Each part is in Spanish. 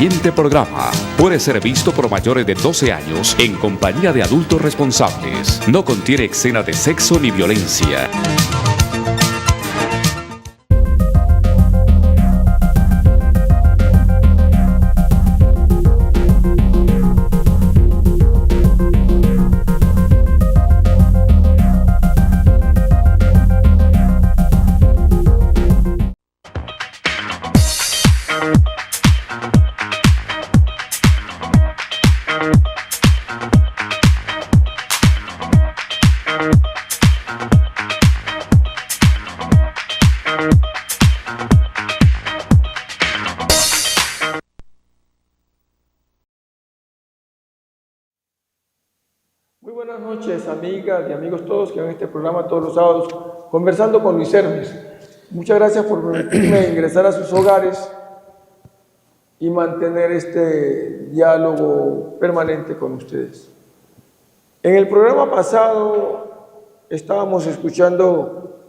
siguiente programa puede ser visto por mayores de 12 años en compañía de adultos responsables. No contiene escena de sexo ni violencia. Muy buenas noches, amigas y amigos todos que ven este programa todos los sábados, conversando con Luis Hermes. Muchas gracias por permitirme ingresar a sus hogares y mantener este diálogo permanente con ustedes. En el programa pasado estábamos escuchando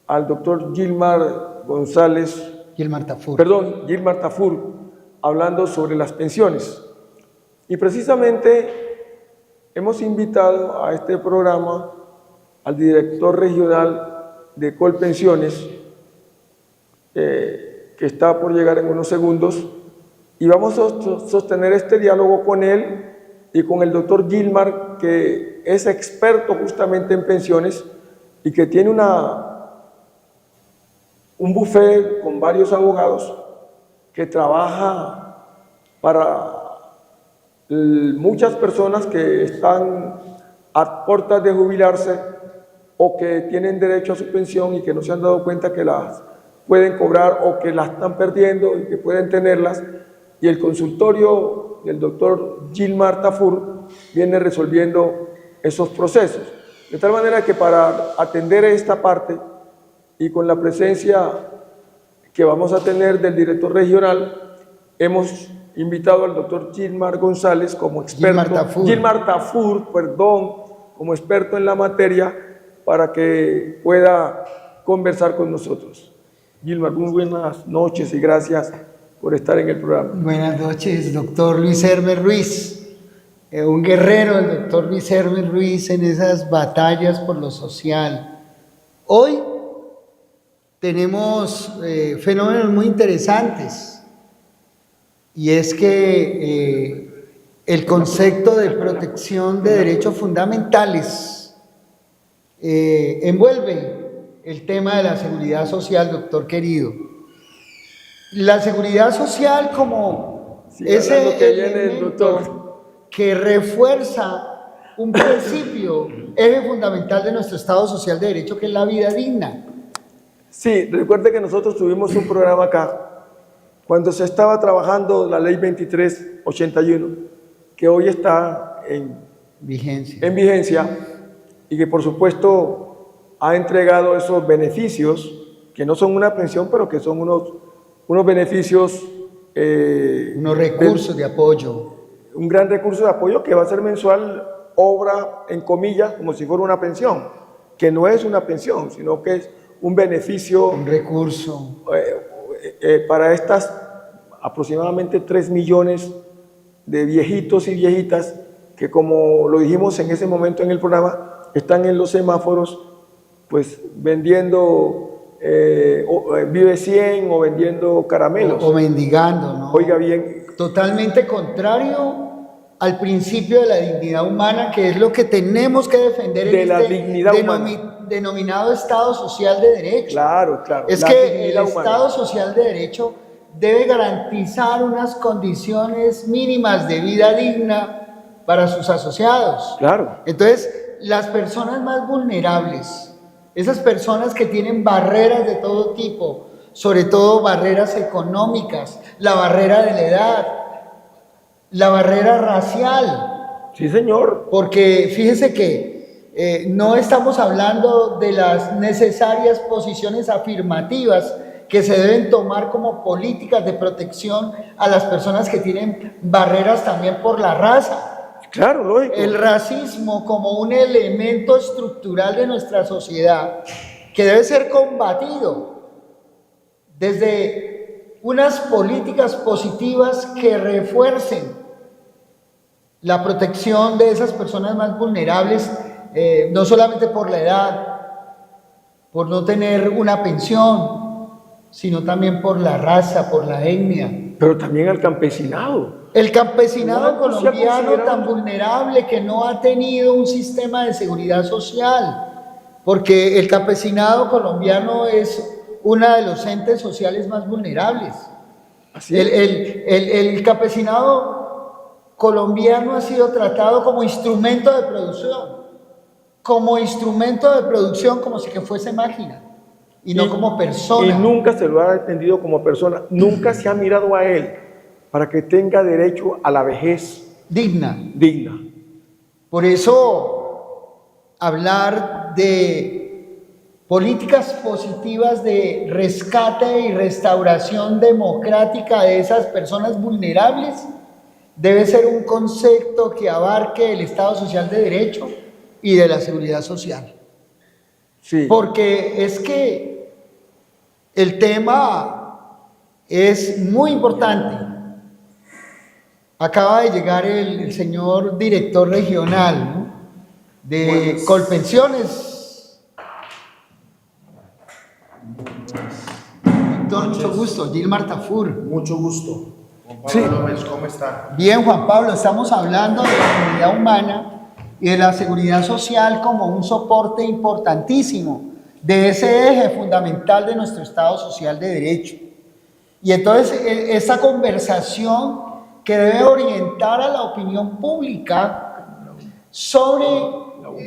al doctor Gilmar Tafur, hablando sobre las pensiones. Y precisamente hemos invitado a este programa al director regional de Colpensiones, que está por llegar en unos segundos, y vamos a sostener este diálogo con él y con el doctor Gilmar, que es experto justamente en pensiones y que tiene un buffet con varios abogados que trabaja para muchas personas que están a puertas de jubilarse o que tienen derecho a su pensión y que no se han dado cuenta que las pueden cobrar o que las están perdiendo y que pueden tenerlas. Y el consultorio del doctor Gilmar Tafur viene resolviendo esos procesos. De tal manera que para atender esta parte y con la presencia que vamos a tener del director regional, hemos invitado al doctor Gilmar González como experto, Gilmar Tafur, como experto en la materia, para que pueda conversar con nosotros. Gilmar, muy buenas noches y gracias por estar en el programa. Buenas noches, doctor Luis Hermes Ruiz, un guerrero, el doctor Luis Hermes Ruiz, en esas batallas por lo social. Hoy tenemos fenómenos muy interesantes, y es que el concepto de protección de derechos fundamentales envuelve el tema de la seguridad social, doctor querido. La seguridad social como ese elemento que refuerza un principio, eje fundamental de nuestro Estado social de derecho, que es la vida digna. Sí, recuerde que nosotros tuvimos un programa acá cuando se estaba trabajando la ley 2381, que hoy está en vigencia y que por supuesto ha entregado esos beneficios, que no son una pensión, pero que son unos beneficios, unos recursos de apoyo. Un gran recurso de apoyo que va a ser mensual, obra en comillas, como si fuera una pensión, que no es una pensión, sino que es un beneficio, un recurso para estas aproximadamente 3 millones de viejitos y viejitas que, como lo dijimos en ese momento en el programa, están en los semáforos pues vendiendo Vive 100 o vendiendo caramelos. O mendigando, ¿no? Oiga bien. Totalmente contrario al principio de la dignidad humana, que es lo que tenemos que defender en este denominado Estado Social de Derecho. Claro. Es que el Estado Social de Derecho debe garantizar unas condiciones mínimas de vida digna para sus asociados. Claro. Entonces, las personas más vulnerables, esas personas que tienen barreras de todo tipo, sobre todo barreras económicas, la barrera de la edad, la barrera racial. Sí, señor. Porque fíjese que no estamos hablando de las necesarias posiciones afirmativas que se deben tomar como políticas de protección a las personas que tienen barreras también por la raza. Claro, lógico. El racismo como un elemento estructural de nuestra sociedad que debe ser combatido desde unas políticas positivas que refuercen la protección de esas personas más vulnerables, no solamente por la edad, por no tener una pensión, sino también por la raza, por la etnia. Pero también al campesinado. El campesinado colombiano tan vulnerable que no ha tenido un sistema de seguridad social, porque el campesinado colombiano es uno de los entes sociales más vulnerables. Así es. El campesinado colombiano ha sido tratado como instrumento de producción, como si que fuese máquina y no como persona. Y nunca se lo ha entendido como persona, nunca se ha mirado a él para que tenga derecho a la vejez digna. Por eso, hablar de políticas positivas de rescate y restauración democrática de esas personas vulnerables debe ser un concepto que abarque el Estado Social de Derecho y de la seguridad social. Sí. Porque es que el tema es muy importante. Acaba de llegar el señor director regional, ¿no?, de Colpensiones. Doctor, mucho gusto. Gilmar Tafur. Mucho gusto. Juan Pablo Sí. López, ¿cómo está? Bien, Juan Pablo, estamos hablando de la seguridad humana y de la seguridad social como un soporte importantísimo de ese eje fundamental de nuestro Estado Social de Derecho. Y entonces esa conversación que debe orientar a la opinión pública sobre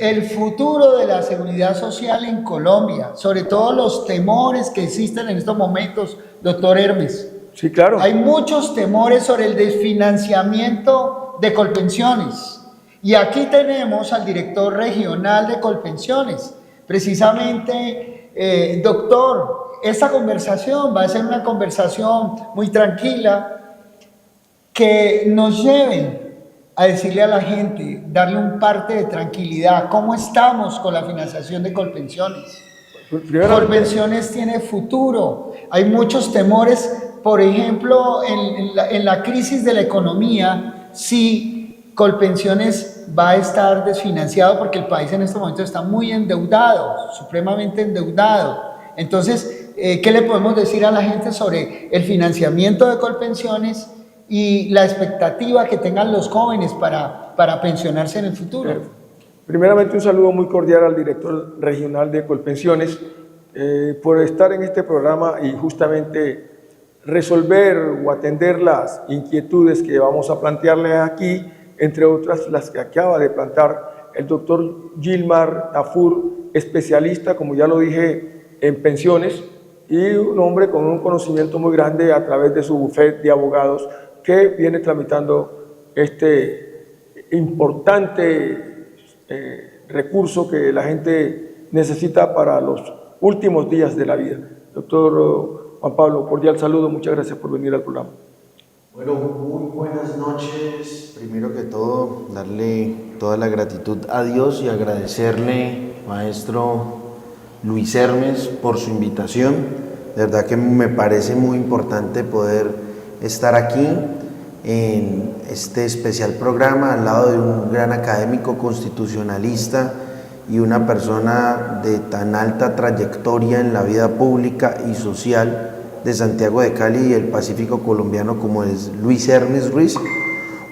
el futuro de la seguridad social en Colombia, sobre todo los temores que existen en estos momentos, doctor Hermes. Sí, claro. Hay muchos temores sobre el desfinanciamiento de Colpensiones. Y aquí tenemos al director regional de Colpensiones. Precisamente, doctor, esta conversación va a ser una conversación muy tranquila que nos lleven a decirle a la gente, darle un parte de tranquilidad. ¿Cómo estamos con la financiación de Colpensiones? Colpensiones tiene futuro. Hay muchos temores, por ejemplo, en la crisis de la economía, si Colpensiones va a estar desfinanciado porque el país en este momento está muy endeudado, supremamente endeudado. Entonces, ¿qué le podemos decir a la gente sobre el financiamiento de Colpensiones y la expectativa que tengan los jóvenes para pensionarse en el futuro? Primeramente, un saludo muy cordial al director regional de Colpensiones por estar en este programa y justamente resolver o atender las inquietudes que vamos a plantearle aquí, entre otras las que acaba de plantear el doctor Gilmar Tafur, especialista, como ya lo dije, en pensiones, y un hombre con un conocimiento muy grande a través de su bufete de abogados que viene tramitando este importante recurso que la gente necesita para los últimos días de la vida. Doctor Juan Pablo, cordial saludo, muchas gracias por venir al programa. Bueno, muy buenas noches. Primero que todo, darle toda la gratitud a Dios y agradecerle, maestro Luis Hermes, por su invitación. De verdad que me parece muy importante poder estar aquí en este especial programa al lado de un gran académico constitucionalista y una persona de tan alta trayectoria en la vida pública y social de Santiago de Cali y el Pacífico colombiano como es Luis Hermes Ruiz.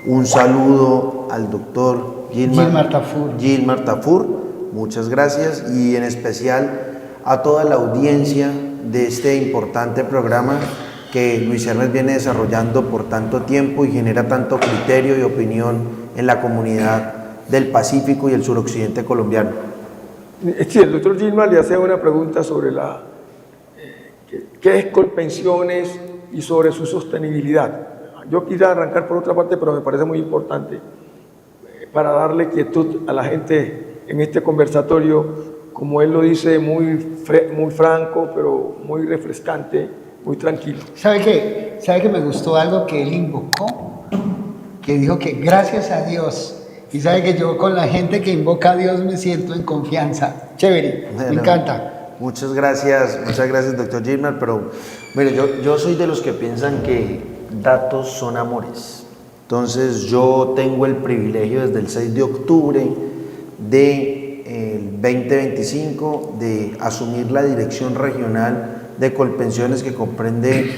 Un saludo al doctor Gilmar Tafur, muchas gracias, y en especial a toda la audiencia de este importante programa que Luis Hermes viene desarrollando por tanto tiempo y genera tanto criterio y opinión en la comunidad del Pacífico y el suroccidente colombiano. Sí, el doctor Gilmar le hace una pregunta sobre qué es Colpensiones y sobre su sostenibilidad. Yo quisiera arrancar por otra parte, pero me parece muy importante para darle quietud a la gente en este conversatorio, como él lo dice, muy franco, pero muy refrescante, muy tranquilo. ¿Sabe que me gustó algo que él invocó? Que dijo que gracias a Dios. Y sabe que yo con la gente que invoca a Dios me siento en confianza. Chévere, me encanta. Muchas gracias, doctor Gilmar, pero mire, yo soy de los que piensan que datos son amores. Entonces yo tengo el privilegio desde el 6 de octubre del 2025 de asumir la dirección regional de Colpensiones, que comprende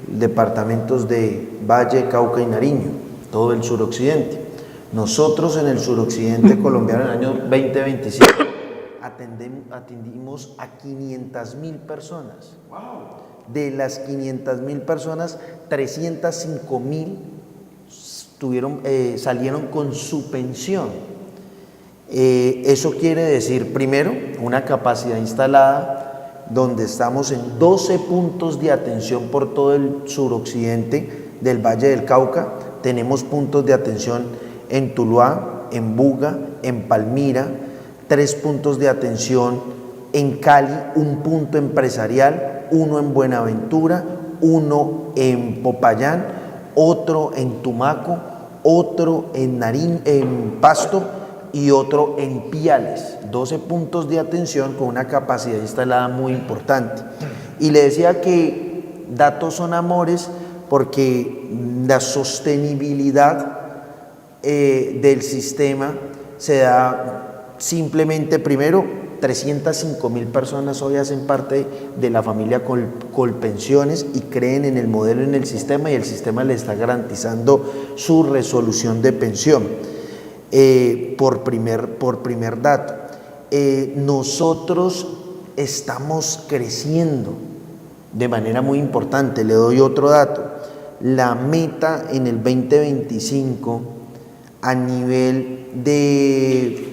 departamentos de Valle, Cauca y Nariño, todo el suroccidente. Nosotros en el suroccidente colombiano en el año 2025 atendimos a 500.000 personas. De las 500.000 personas, 305.000 salieron con su pensión. Eso quiere decir, primero, una capacidad instalada donde estamos en 12 puntos de atención por todo el suroccidente del Valle del Cauca. Tenemos puntos de atención en Tuluá, en Buga, en Palmira, 3 puntos de atención en Cali, un punto empresarial, 1 en Buenaventura, 1 en Popayán, otro en Tumaco, otro en Pasto y otro en Piales. 12 puntos de atención con una capacidad instalada muy importante. Y le decía que datos son amores porque la sostenibilidad del sistema se da simplemente, primero, 305.000 personas hoy hacen parte de la familia Colpensiones y creen en el modelo, en el sistema, y el sistema le está garantizando su resolución de pensión. Por primer dato, nosotros estamos creciendo de manera muy importante. Le doy otro dato. La meta en el 2025 a nivel de,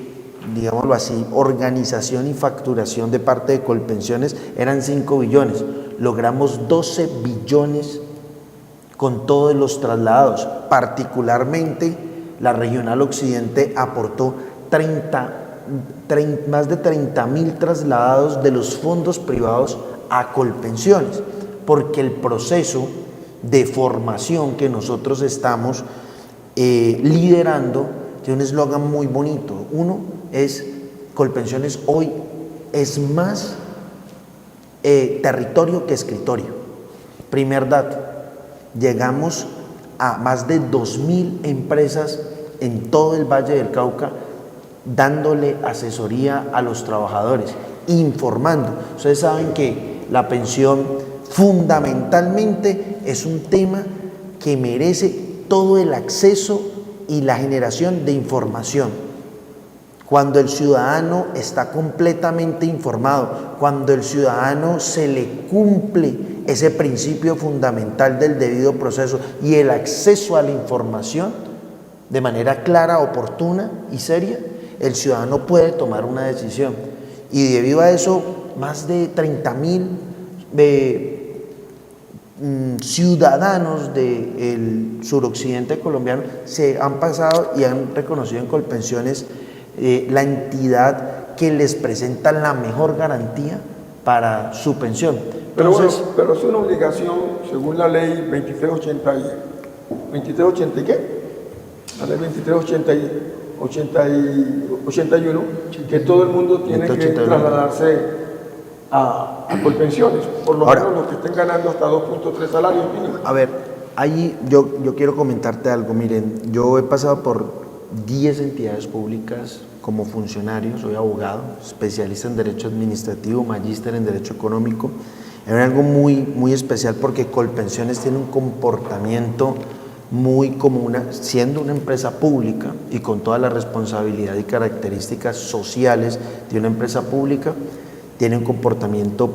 digámoslo así, organización y facturación de parte de Colpensiones eran 5 billones. Logramos 12 billones con todos los traslados. Particularmente la Regional Occidente aportó más de 30.000 trasladados de los fondos privados a Colpensiones, porque el proceso de formación que nosotros estamos liderando tiene un eslogan muy bonito. Uno es: Colpensiones hoy es más territorio que escritorio. Primer dato, llegamos a más de 2.000 empresas en todo el Valle del Cauca, dándole asesoría a los trabajadores, informando. Ustedes saben que la pensión fundamentalmente es un tema que merece todo el acceso y la generación de información. Cuando el ciudadano está completamente informado, cuando el ciudadano se le cumple ese principio fundamental del debido proceso y el acceso a la información de manera clara, oportuna y seria, el ciudadano puede tomar una decisión. Y debido a eso, más de 30.000 ciudadanos del suroccidente colombiano se han pasado y han reconocido en Colpensiones la entidad que les presenta la mejor garantía para su pensión. Entonces, pero es una obligación según la ley 2380 ¿y qué? La ley 2381, que todo el mundo tiene que trasladarse a Colpensiones, por lo menos los que estén ganando hasta 2.3 salarios mínimos. A ver, ahí yo quiero comentarte algo. Miren, yo he pasado por 10 entidades públicas como funcionario, soy abogado, especialista en Derecho Administrativo, magíster en Derecho Económico. Es algo muy especial porque Colpensiones tiene un comportamiento muy como siendo una empresa pública y con toda la responsabilidad y características sociales de una empresa pública, tiene un comportamiento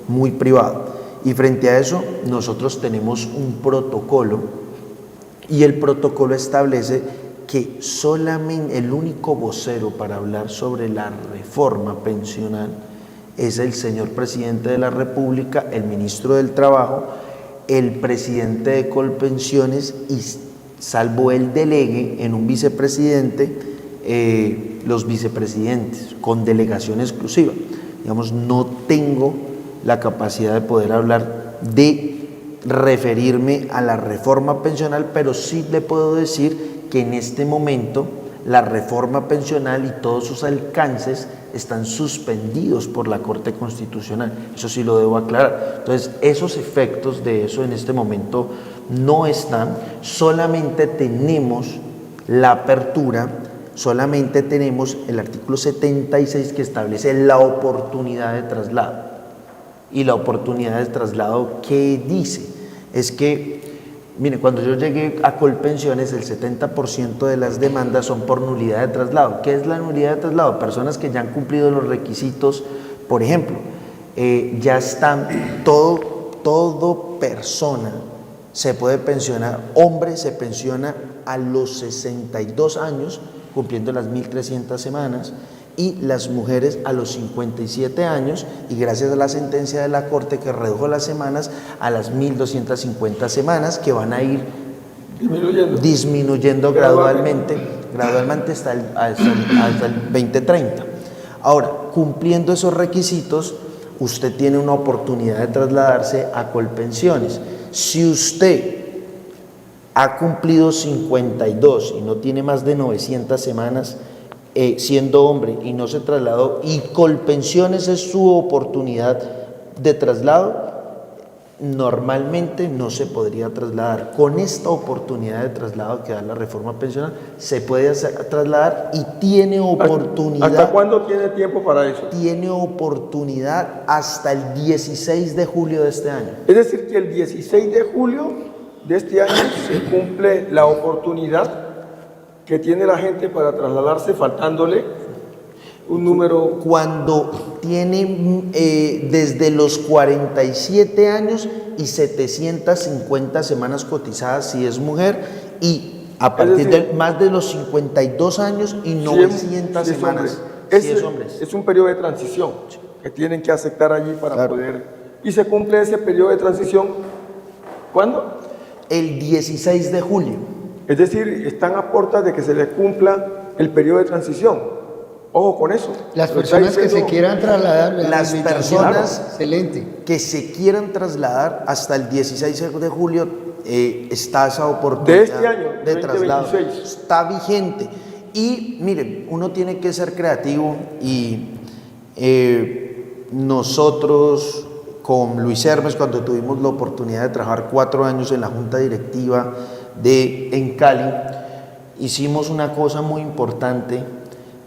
muy privado. Y frente a eso, nosotros tenemos un protocolo y el protocolo establece que solamente el único vocero para hablar sobre la reforma pensional es el señor presidente de la República, el ministro del Trabajo, el presidente de Colpensiones y, salvo el delegue en un vicepresidente, los vicepresidentes con delegación exclusiva. Digamos, no tengo la capacidad de poder hablar de referirme a la reforma pensional, pero sí le puedo decir que en este momento la reforma pensional y todos sus alcances están suspendidos por la Corte Constitucional. Eso sí lo debo aclarar. Entonces, esos efectos de eso en este momento no están, solamente tenemos la apertura, solamente tenemos el artículo 76 que establece la oportunidad de traslado. Y la oportunidad de traslado, ¿qué dice? Es que, mire, cuando yo llegué a Colpensiones, el 70% de las demandas son por nulidad de traslado. ¿Qué es la nulidad de traslado? Personas que ya han cumplido los requisitos, por ejemplo, ya están, todo persona se puede pensionar, hombre se pensiona a los 62 años, cumpliendo las 1.300 semanas, y las mujeres a los 57 años, y gracias a la sentencia de la Corte que redujo las semanas a las 1.250 semanas, que van a ir disminuyendo gradualmente hasta el 2030. Ahora, cumpliendo esos requisitos, usted tiene una oportunidad de trasladarse a Colpensiones. Si usted ha cumplido 52 y no tiene más de 900 semanas siendo hombre y no se trasladó, y Colpensiones es su oportunidad de traslado, normalmente no se podría trasladar. Con esta oportunidad de traslado que da la reforma pensional, se puede trasladar y tiene oportunidad. ¿Hasta cuándo tiene tiempo para eso? Tiene oportunidad hasta el 16 de julio de este año. Es decir, que el 16 de julio de este año se cumple la oportunidad que tiene la gente para trasladarse, faltándole un número. Cuando tiene desde los 47 años y 750 semanas cotizadas si es mujer, y a partir de más de los 52 años y 900 semanas si es hombre. Es un periodo de transición que tienen que aceptar allí para poder. Y se cumple ese periodo de transición, ¿cuándo? El 16 de julio. Es decir, están a puertas de que se les cumpla el periodo de transición. Ojo con eso. Las personas que se quieran trasladar, las personas excelente, que se quieran trasladar hasta el 16 de julio, está esa oportunidad de este año, de traslado. 2026. Está vigente. Y miren, uno tiene que ser creativo, y nosotros con Luis Hermes, cuando tuvimos la oportunidad de trabajar 4 años en la junta directiva en Cali, hicimos una cosa muy importante,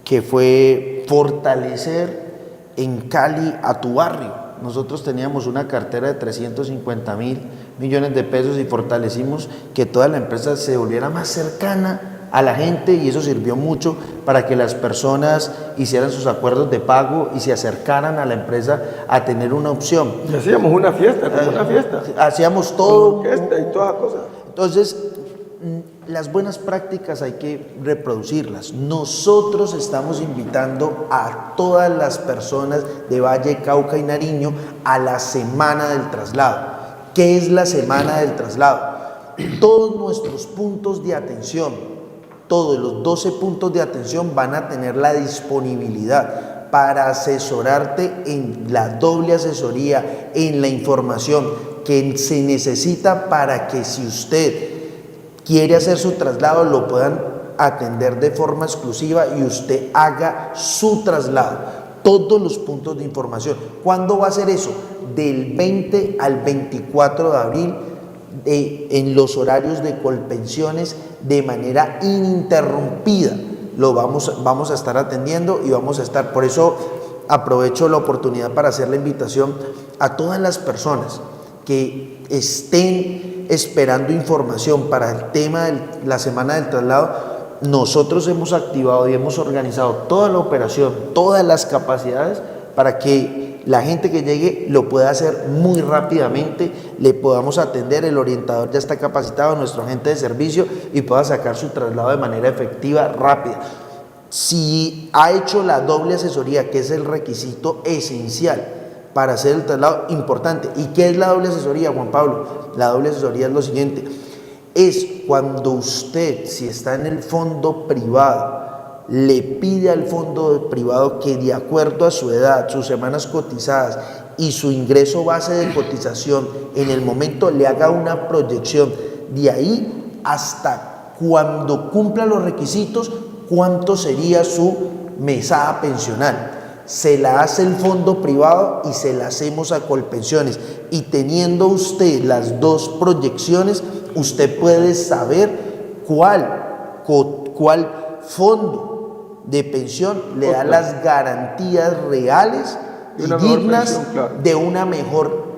que fue fortalecer en Cali a tu barrio. Nosotros teníamos una cartera de 350.000 millones de pesos y fortalecimos que toda la empresa se volviera más cercana a la gente, y eso sirvió mucho para que las personas hicieran sus acuerdos de pago y se acercaran a la empresa a tener una opción. Y hacíamos una fiesta, como una fiesta. Hacíamos todo. Orquesta y todas las cosas. Entonces, las buenas prácticas hay que reproducirlas. Nosotros estamos invitando a todas las personas de Valle, Cauca y Nariño a la Semana del Traslado. ¿Qué es la Semana del Traslado? Todos nuestros puntos de atención, todos los 12 puntos de atención van a tener la disponibilidad para asesorarte en la doble asesoría, en la información que se necesita para que, si usted quiere hacer su traslado, lo puedan atender de forma exclusiva y usted haga su traslado. Todos los puntos de información. ¿Cuándo va a ser eso? Del 20 al 24 de abril, en los horarios de Colpensiones, de manera ininterrumpida. Lo vamos a estar atendiendo y vamos a estar. Por eso aprovecho la oportunidad para hacer la invitación a todas las personas que estén esperando información para el tema de la Semana del Traslado. Nosotros hemos activado y hemos organizado toda la operación, todas las capacidades para que la gente que llegue lo pueda hacer muy rápidamente, le podamos atender, el orientador ya está capacitado, nuestro agente de servicio, y pueda sacar su traslado de manera efectiva, rápida. Si ha hecho la doble asesoría, que es el requisito esencial para hacer el traslado, importante. ¿Y qué es la doble asesoría, Juan Pablo? La doble asesoría es lo siguiente: es cuando usted, si está en el fondo privado, le pide al fondo privado que, de acuerdo a su edad, sus semanas cotizadas y su ingreso base de cotización, en el momento le haga una proyección de ahí hasta cuando cumpla los requisitos, ¿cuánto sería su mesada pensional? Se la hace el fondo privado y se la hacemos a Colpensiones. Y teniendo usted las dos proyecciones, usted puede saber cuál fondo de pensión le da las garantías reales y dignas de una mejor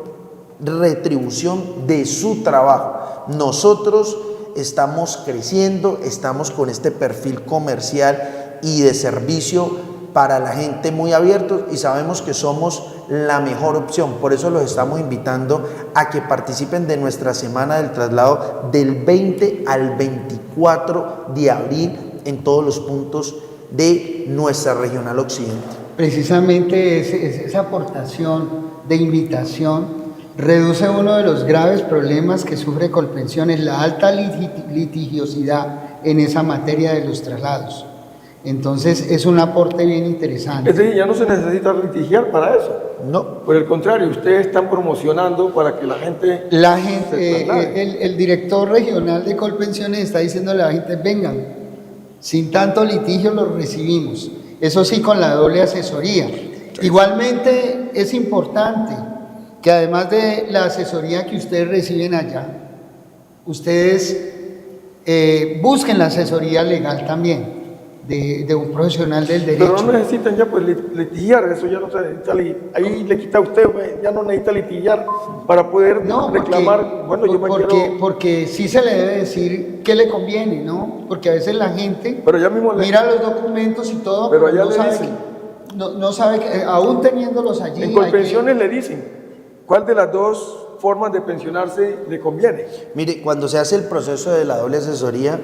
retribución de su trabajo. Nosotros estamos creciendo, estamos con este perfil comercial y de servicio para la gente muy abiertos y sabemos que somos la mejor opción. Por eso los estamos invitando a que participen de nuestra Semana del Traslado del 20 al 24 de abril en todos los puntos de nuestra Regional Occidente. Precisamente esa aportación de invitación reduce uno de los graves problemas que sufre Colpensiones, la alta litigiosidad en esa materia de los traslados. Entonces es un aporte bien interesante. Es decir, ya no se necesita litigiar para eso. No. Por el contrario, ustedes están promocionando para que la gente... El director regional de Colpensiones está diciéndole a la gente, vengan, sin tanto litigio los recibimos. Eso sí, con la doble asesoría. Igualmente es importante que además de la asesoría que ustedes reciben allá, ustedes busquen la asesoría legal también de un profesional del derecho. Pero no necesitan ya pues litigiar, eso ya no se necesita, ahí le quita a usted, pues, ya no necesita litigiar para poder reclamar. Bueno, yo me quiero... Porque sí se le debe decir qué le conviene, ¿no? Porque a veces la gente mira los documentos y todo, pero allá no sabe que, aún teniéndolos allí... En Colpensiones le dicen cuál de las dos formas de pensionarse le conviene. Mire, cuando se hace el proceso de la doble asesoría,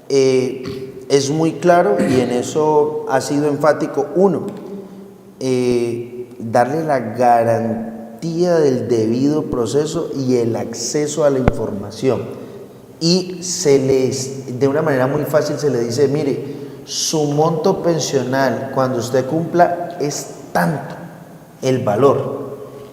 es muy claro y en eso ha sido enfático. Uno, darle la garantía del debido proceso y el acceso a la información. Y de una manera muy fácil se le dice, mire, su monto pensional cuando usted cumpla es tanto el valor,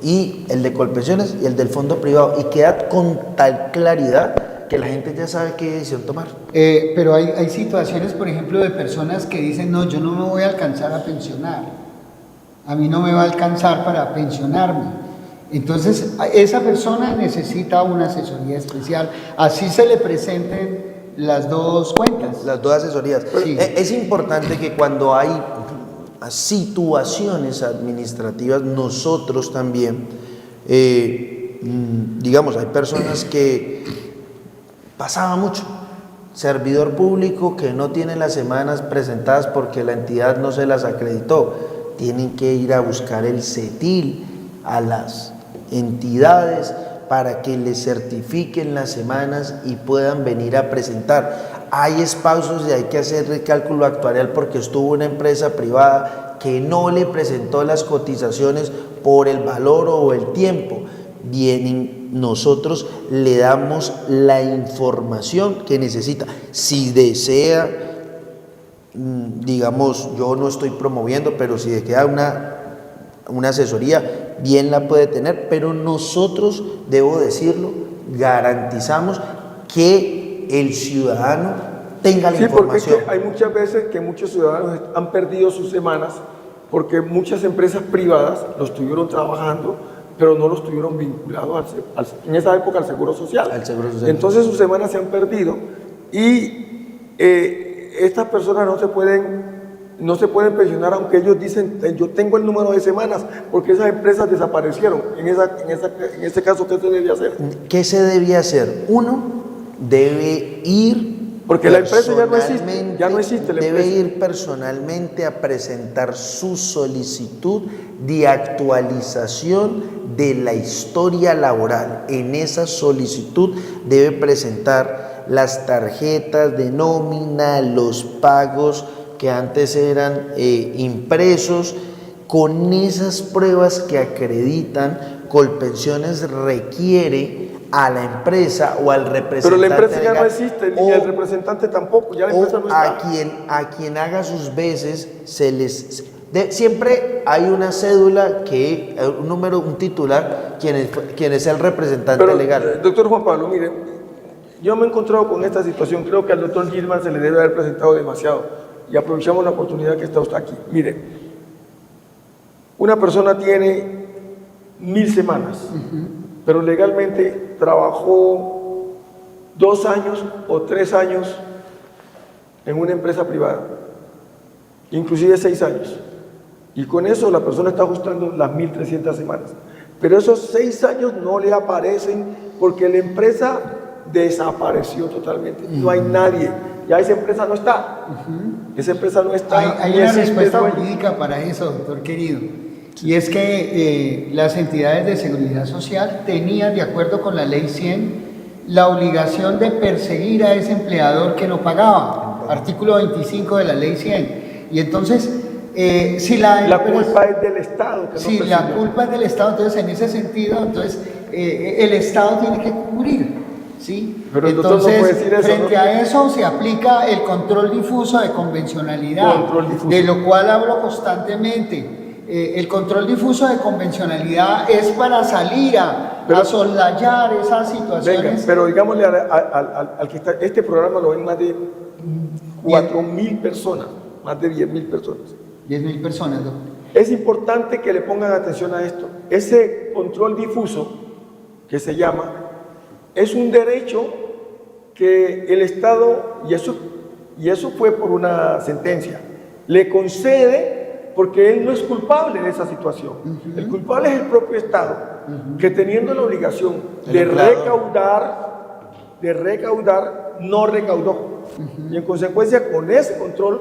y el de Colpensiones y el del fondo privado, y queda con tal claridad que la gente ya sabe qué decisión tomar. Pero hay situaciones, por ejemplo, de personas que dicen, no, yo no me voy a alcanzar a pensionar, a mí no me va a alcanzar para pensionarme. Entonces, esa persona necesita una asesoría especial, así se le presenten las dos cuentas. Las dos asesorías. Sí. Es importante que cuando hay situaciones administrativas, nosotros también, digamos, hay personas que pasaba mucho, servidor público que no tiene las semanas presentadas porque la entidad no se las acreditó, tienen que ir a buscar el CETIL a las entidades para que les certifiquen las semanas y puedan venir a presentar. Hay espacios y hay que hacer el cálculo actuarial porque estuvo una empresa privada que no le presentó las cotizaciones por el valor o el tiempo. Vienen, nosotros le damos la información que necesita. Si desea, digamos, yo no estoy promoviendo, pero si le queda una asesoría, bien la puede tener, pero nosotros, debo decirlo, garantizamos que el ciudadano tenga la información. Porque hay muchas veces que muchos ciudadanos han perdido sus semanas porque muchas empresas privadas los estuvieron trabajando, pero no los tuvieron vinculados en esa época al Seguro Social. Entonces sus semanas se han perdido y estas personas no se pueden pensionar aunque ellos dicen yo tengo el número de semanas, porque esas empresas desaparecieron. En este caso, ¿qué se debe hacer? ¿Qué se debe hacer? Uno, debe ir, porque la empresa ya no existe. Debe ir personalmente a presentar su solicitud de actualización de la historia laboral. En esa solicitud debe presentar las tarjetas de nómina, los pagos que antes eran impresos. Con esas pruebas que acreditan, Colpensiones requiere a la empresa o al representante. Pero la empresa ya no existe, ni el representante tampoco, ya la empresa no está. A quien haga sus veces, siempre hay una cédula, un titular, quien es el representante legal. Doctor Juan Pablo, mire, yo me he encontrado con esta situación, creo que al doctor Gilman se le debe haber presentado demasiado. y aprovechamos la oportunidad que está usted aquí. Mire, una persona tiene 1000 semanas, pero legalmente trabajó 2 años o 3 años en una empresa privada, inclusive 6 años. Y con eso la persona está ajustando las 1300 semanas. Pero esos 6 años no le aparecen porque la empresa desapareció totalmente. No hay nadie. Ya esa empresa no está. Esa empresa no está. Hay una respuesta jurídica para eso, doctor querido. Y es que las entidades de seguridad social tenían, de acuerdo con la ley 100, la obligación de perseguir a ese empleador que no pagaba. Artículo 25 de la ley 100. Y entonces, si la culpa es del Estado. Si la culpa es del Estado, entonces en ese sentido, entonces el Estado tiene que cubrir. ¿Sí? Pero entonces, no puede decir eso, frente a eso se aplica el control difuso de convencionalidad, de lo cual hablo constantemente. El control difuso de convencionalidad es para salir a soslayar esas situaciones. Venga, pero digámosle al que está, este programa lo ven más de 4000 personas, más de 10.000 personas. 10.000 personas, doctor. Es importante que le pongan atención a esto. Ese control difuso, que se llama, es un derecho que el Estado, y eso fue por una sentencia, le concede porque él no es culpable de esa situación. El culpable es el propio Estado, que teniendo la obligación de recaudar, no recaudó. Y en consecuencia, con ese control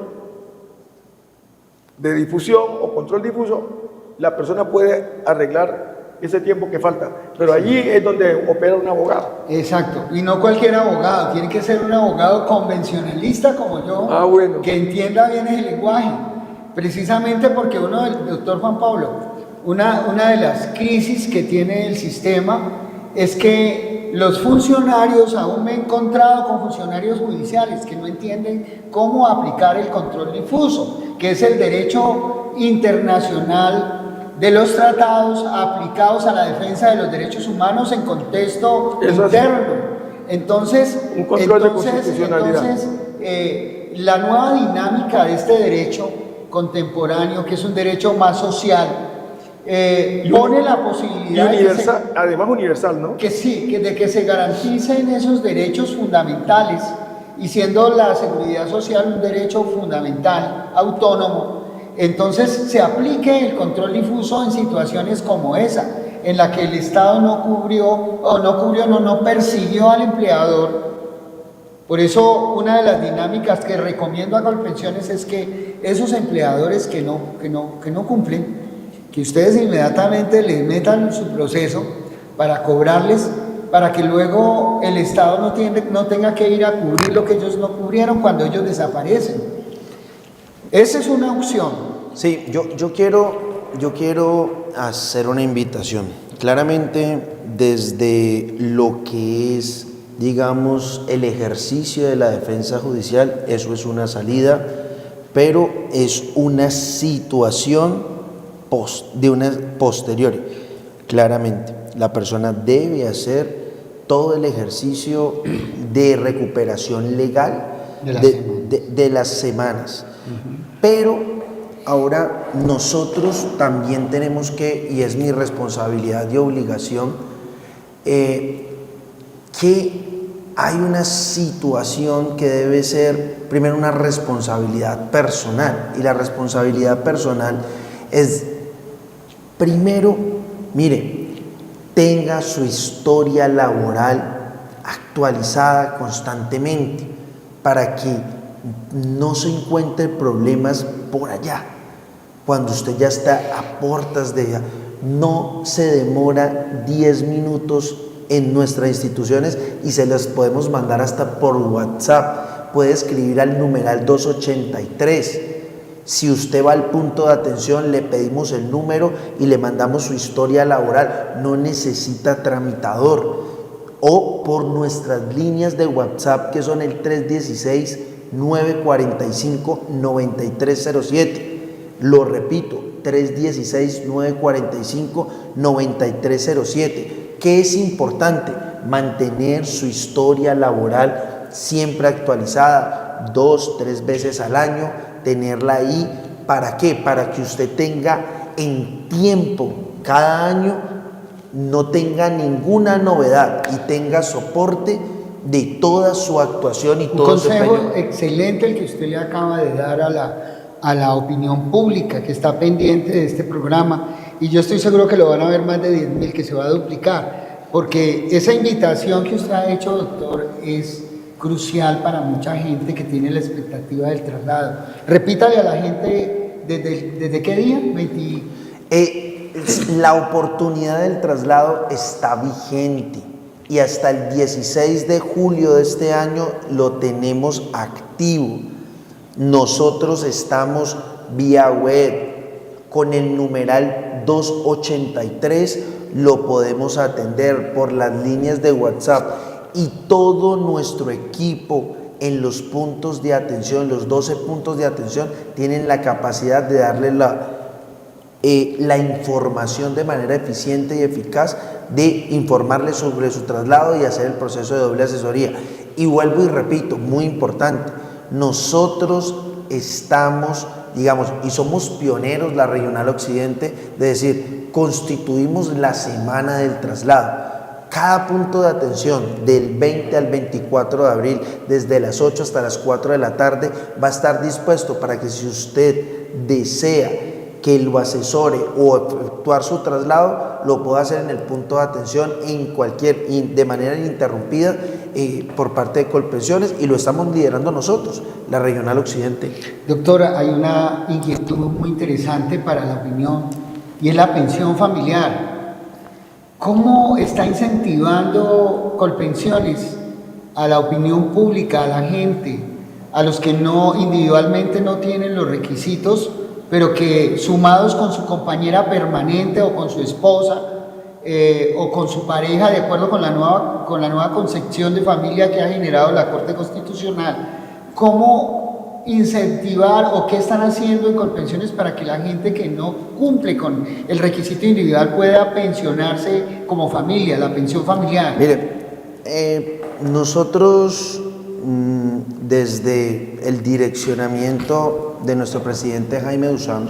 de difusión o control difuso, la persona puede arreglar ese tiempo que falta, pero allí es donde opera un abogado. Exacto, y no cualquier abogado, tiene que ser un abogado convencionalista como yo, que entienda bien el lenguaje, precisamente porque el doctor Juan Pablo, una de las crisis que tiene el sistema es que los funcionarios, aún me he encontrado con funcionarios judiciales que no entienden cómo aplicar el control difuso, que es el derecho internacional de los tratados aplicados a la defensa de los derechos humanos en contexto interno. Entonces, un control de constitucionalidad. La nueva dinámica de este derecho contemporáneo, que es un derecho más social, pone la posibilidad además universal, ¿no? Que sí, de que se garanticen esos derechos fundamentales, y siendo la seguridad social un derecho fundamental, autónomo, entonces se aplique el control difuso en situaciones como esa, en la que el Estado no persiguió al empleador. Por eso una de las dinámicas que recomiendo a Colpensiones es que esos empleadores que no cumplen, que ustedes inmediatamente les metan su proceso para cobrarles, para que luego el Estado no tenga que ir a cubrir lo que ellos no cubrieron cuando ellos desaparecen. Esa es una opción. Sí, yo quiero hacer una invitación. Claramente, desde lo que es, digamos, el ejercicio de la defensa judicial, eso es una salida, pero es una situación posterior. Claramente, la persona debe hacer todo el ejercicio de recuperación legal de las semanas. Pero ahora nosotros también tenemos que, y es mi responsabilidad y obligación, que hay una situación que debe ser primero una responsabilidad personal, y la responsabilidad personal es primero, mire, tenga su historia laboral actualizada constantemente para que no se encuentren problemas por allá. Cuando usted ya está a puertas de ella, no se demora 10 minutos en nuestras instituciones y se las podemos mandar hasta por WhatsApp. Puede escribir al numeral 283. Si usted va al punto de atención, le pedimos el número y le mandamos su historia laboral. No necesita tramitador. O por nuestras líneas de WhatsApp, que son el 316-945-9307. Lo repito, 316-945-9307. ¿Qué es importante? Mantener su historia laboral siempre actualizada, 2-3 veces al año, tenerla ahí. ¿Para qué? Para que usted tenga en tiempo, cada año, no tenga ninguna novedad y tenga soporte de toda su actuación y todo su empeño. Un consejo excelente el que usted le acaba de dar a la opinión pública que está pendiente de este programa, y yo estoy seguro que lo van a ver más de 10.000, que se va a duplicar, porque esa invitación que usted ha hecho, doctor, es crucial para mucha gente que tiene la expectativa del traslado. Repítale a la gente, ¿desde qué día? La oportunidad del traslado está vigente y hasta el 16 de julio de este año lo tenemos activo. Nosotros estamos vía web con el numeral 283, lo podemos atender por las líneas de WhatsApp, y todo nuestro equipo en los puntos de atención, los 12 puntos de atención, tienen la capacidad de darle la información de manera eficiente y eficaz, de informarle sobre su traslado y hacer el proceso de doble asesoría. Y vuelvo y repito, muy importante, nosotros estamos, y somos pioneros, la Regional Occidente, de decir, constituimos la semana del traslado. Cada punto de atención del 20 al 24 de abril, desde las 8 hasta las 4 de la tarde, va a estar dispuesto para que, si usted desea que lo asesore o efectuar su traslado, lo pueda hacer en el punto de atención de manera ininterrumpida por parte de Colpensiones, y lo estamos liderando nosotros, la Regional Occidente. Doctora, hay una inquietud muy interesante para la opinión, y es la pensión familiar. ¿Cómo está incentivando Colpensiones a la opinión pública, a la gente, a los que individualmente no tienen los requisitos, pero que sumados con su compañera permanente o con su esposa o con su pareja, de acuerdo con la nueva concepción de familia que ha generado la Corte Constitucional, cómo incentivar o qué están haciendo en Colpensiones para que la gente que no cumple con el requisito individual pueda pensionarse como familia, la pensión familiar? Mire, nosotros desde el direccionamiento de nuestro presidente Jaime Dussam,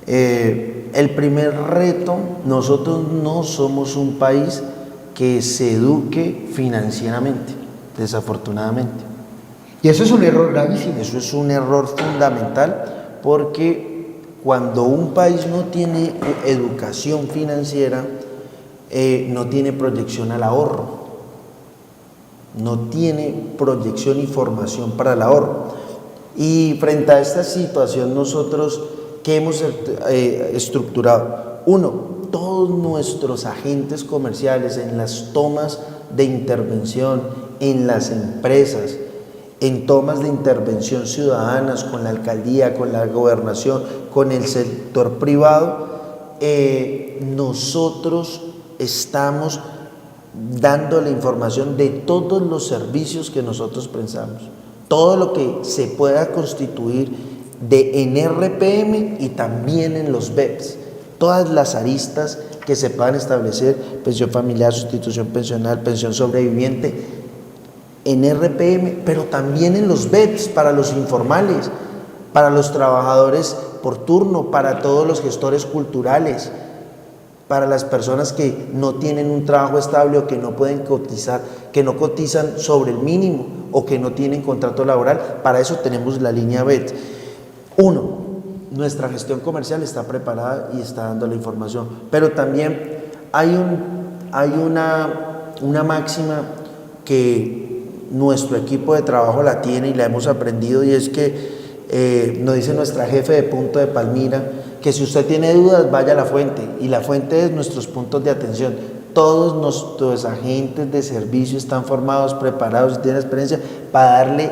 el primer reto, nosotros no somos un país que se eduque financieramente, desafortunadamente. Y eso es un error gravísimo. Eso es un error fundamental, porque cuando un país no tiene educación financiera, no tiene proyección al ahorro, no tiene proyección y formación para el ahorro. Y frente a esta situación, nosotros, ¿qué hemos estructurado? Uno, todos nuestros agentes comerciales en las tomas de intervención, en las empresas, en tomas de intervención ciudadanas con la alcaldía, con la gobernación, con el sector privado, nosotros estamos dando la información de todos los servicios que nosotros prestamos, todo lo que se pueda constituir en RPM y también en los BEPS, todas las aristas que se puedan establecer, pensión familiar, sustitución pensional, pensión sobreviviente, en RPM, pero también en los BEPS para los informales, para los trabajadores por turno, para todos los gestores culturales, para las personas que no tienen un trabajo estable o que no pueden cotizar, que no cotizan sobre el mínimo o que no tienen contrato laboral. Para eso tenemos la línea BEPS. Uno, nuestra gestión comercial está preparada y está dando la información, pero también hay una máxima que nuestro equipo de trabajo la tiene y la hemos aprendido, y es que nos dice nuestra jefe de punto de Palmira que si usted tiene dudas, vaya a la fuente, y la fuente es nuestros puntos de atención. Todos nuestros agentes de servicio están formados, preparados y tienen experiencia para darle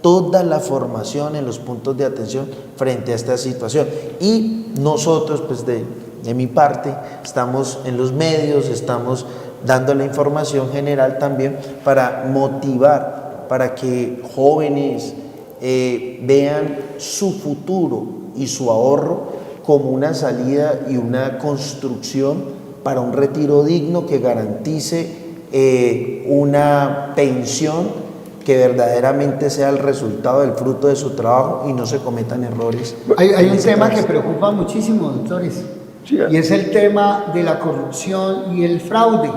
toda la formación en los puntos de atención frente a esta situación. Y nosotros, pues de mi parte, estamos en los medios, estamos dando la información general también para motivar, para que jóvenes vean su futuro y su ahorro como una salida y una construcción para un retiro digno que garantice una pensión que verdaderamente sea el resultado del fruto de su trabajo y no se cometan errores. Hay un tema que preocupa muchísimo, doctores, y es el tema de la corrupción y el fraude.